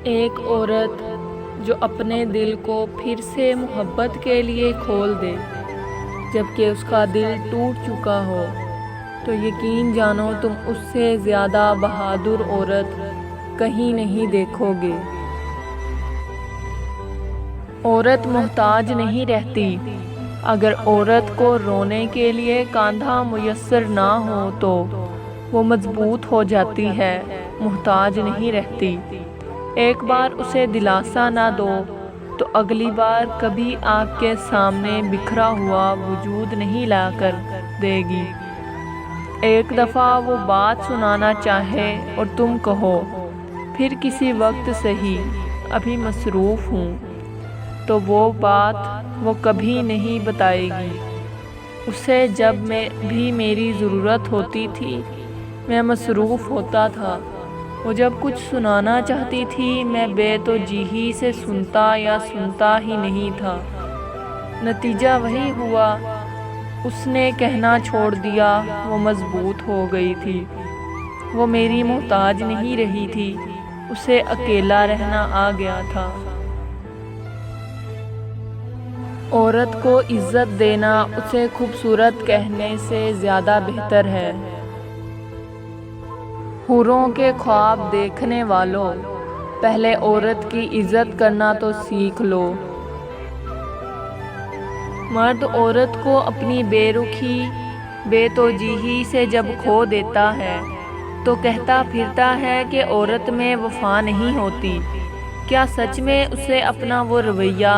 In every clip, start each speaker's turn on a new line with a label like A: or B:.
A: ایک عورت جو اپنے دل کو پھر سے محبت کے لیے کھول دے جبکہ اس کا دل ٹوٹ چکا ہو تو یقین جانو تم اس سے زیادہ بہادر عورت کہیں نہیں دیکھو گے۔ عورت محتاج نہیں رہتی۔ اگر عورت کو رونے کے لیے کاندھا میسر نہ ہو تو وہ مضبوط ہو جاتی ہے، محتاج نہیں رہتی۔ ایک بار اسے دلاسا نہ دو تو اگلی بار کبھی آپ کے سامنے بکھرا ہوا وجود نہیں لا کر دے گی۔ ایک دفعہ وہ بات سنانا چاہے اور تم کہو پھر کسی وقت صحیح، ابھی مصروف ہوں، تو وہ بات وہ کبھی نہیں بتائے گی۔ اسے جب بھی میری ضرورت ہوتی تھی میں مصروف ہوتا تھا، وہ جب کچھ سنانا چاہتی تھی میں بے توجہی سے سنتا یا سنتا ہی نہیں تھا۔ نتیجہ وہی ہوا، اس نے کہنا چھوڑ دیا، وہ مضبوط ہو گئی تھی، وہ میری محتاج نہیں رہی تھی، اسے اکیلا رہنا آ گیا تھا۔ عورت کو عزت دینا اسے خوبصورت کہنے سے زیادہ بہتر ہے۔ حوروں کے خواب دیکھنے والوں، پہلے عورت کی عزت کرنا تو سیکھ لو۔ مرد عورت کو اپنی بے رخی، بے توجہی سے جب کھو دیتا ہے تو کہتا پھرتا ہے کہ عورت میں وفا نہیں ہوتی۔ کیا سچ میں اسے اپنا وہ رویہ،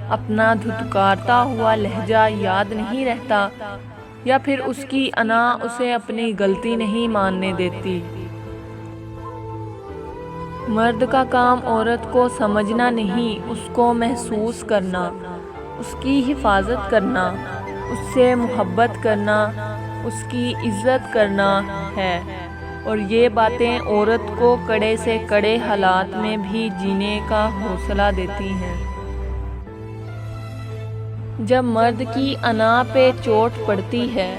A: اپنا دھتکارتا ہوا لہجہ یاد نہیں رہتا، یا پھر اس کی انا اسے اپنی غلطی نہیں ماننے دیتی؟ مرد کا کام عورت کو سمجھنا نہیں، اس کو محسوس کرنا، اس کی حفاظت کرنا، اس سے محبت کرنا، اس کی عزت کرنا ہے، اور یہ باتیں عورت کو کڑے سے کڑے حالات میں بھی جینے کا حوصلہ دیتی ہیں۔ جب مرد کی انا پہ چوٹ پڑتی ہے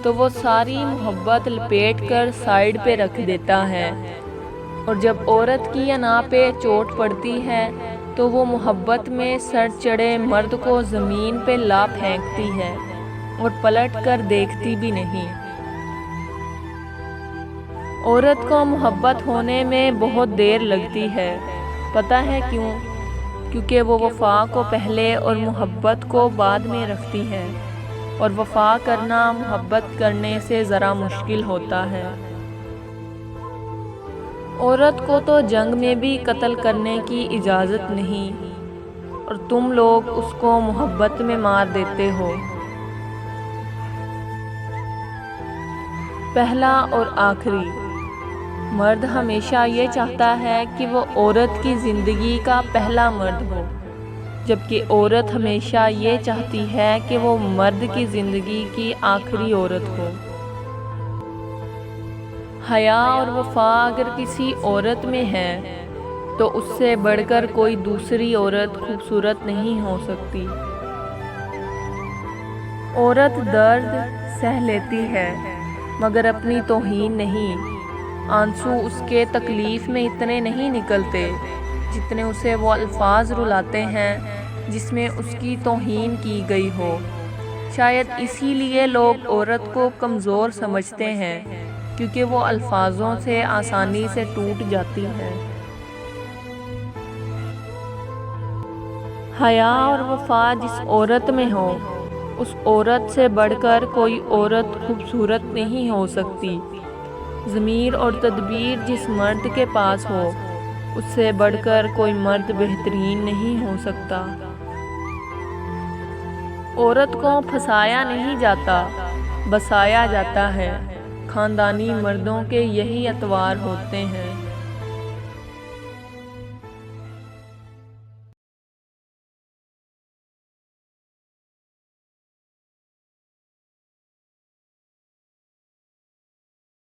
A: تو وہ ساری محبت لپیٹ کر سائیڈ پہ رکھ دیتا ہے، اور جب عورت کی انا پہ چوٹ پڑتی ہے تو وہ محبت میں سر چڑھے مرد کو زمین پہ لا پھینکتی ہے اور پلٹ کر دیکھتی بھی نہیں۔ عورت کو محبت ہونے میں بہت دیر لگتی ہے، پتہ ہے کیوں؟ کیونکہ وہ وفا کو پہلے اور محبت کو بعد میں رکھتی ہے، اور وفا کرنا محبت کرنے سے ذرا مشکل ہوتا ہے۔ عورت کو تو جنگ میں بھی قتل کرنے کی اجازت نہیں، اور تم لوگ اس کو محبت میں مار دیتے ہو۔ پہلا اور آخری، مرد ہمیشہ یہ چاہتا ہے کہ وہ عورت کی زندگی کا پہلا مرد ہو، جبکہ عورت ہمیشہ یہ چاہتی ہے کہ وہ مرد کی زندگی کی آخری عورت ہو۔ حیا اور وفا اگر کسی عورت میں ہے تو اس سے بڑھ کر کوئی دوسری عورت خوبصورت نہیں ہو سکتی۔ عورت درد سہ لیتی ہے مگر اپنی توہین نہیں۔ آنسو اس کے تکلیف میں اتنے نہیں نکلتے جتنے اسے وہ الفاظ رلاتے ہیں جس میں اس کی توہین کی گئی ہو۔ شاید اسی لیے لوگ عورت کو کمزور سمجھتے ہیں، کیونکہ وہ الفاظوں سے آسانی سے ٹوٹ جاتی ہے۔ حیا اور وفا جس عورت میں ہو، اس عورت سے بڑھ کر کوئی عورت خوبصورت نہیں ہو سکتی۔ ضمیر اور تدبیر جس مرد کے پاس ہو، اس سے بڑھ کر کوئی مرد بہترین نہیں ہو سکتا۔ عورت کو پھنسایا نہیں جاتا، بسایا جاتا ہے۔ خاندانی مردوں کے یہی اتوار ہوتے ہیں۔